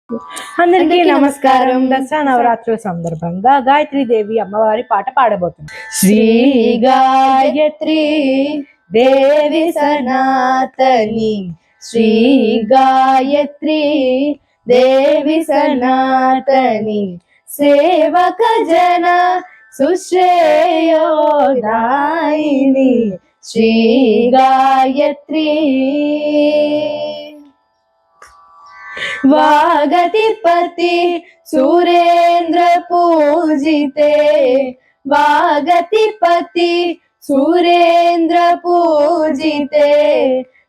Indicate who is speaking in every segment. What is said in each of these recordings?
Speaker 1: అందరికీ నమస్కారం. దసరా నవరాత్రుల సందర్భంగా గాయత్రీ దేవి అమ్మవారి పాట పాడబోతున్నాం. శ్రీ గాయత్రీ దేవి సనాతని, శ్రీ గాయత్రీ దేవి సనాతని, సేవక జన సుశ్రేయోదాయిని, శ్రీ గాయత్రీ. वागतिपति सुरेंद्र पूजिते, वागतिपति सुरेंद्र पूजिते,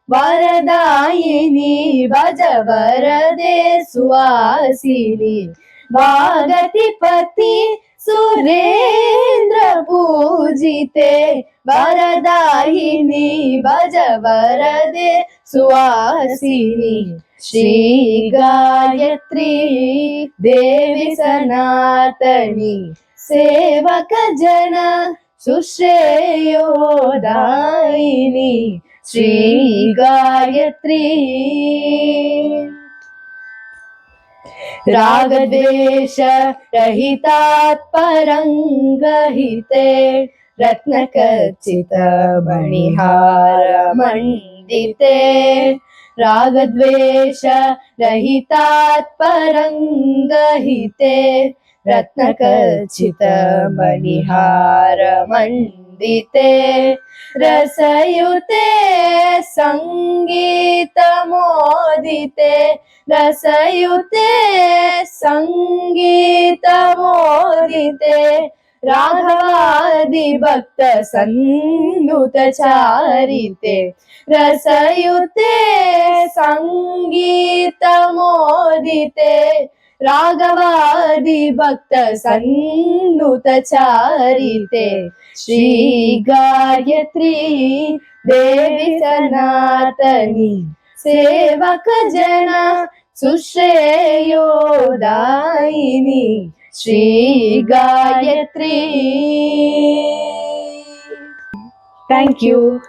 Speaker 1: वरदायिनी भज वरदे सुवासिनी, वागतिपति सुरेंद्र पूजिते, वरदायिनी भज वरदे सुवासिनी, श्री गायत्री देवी सनातनी, सेवक जन सुश्रेयोदायिनी, श्री गायत्री. रागद्वेष रहितात्परंगहिते, रत्नखचित मणिहार मंडिते, रागद्वेष रहितात्परंगहिते, रत्नखचित मणिहार मंडिते, रसयुते संगीत मोदिते, रसयुते संगीत मोदिते, राघवादि भक्त सन्नुत चारिते, रसयुते संगीत मोदिते, राघवादि भक्त सन्नुत चारिते, श्री गायत्री देवी सनातनी, सेवक जन सुश्रेयोदायिनी, श्री गायत्री. Thank you.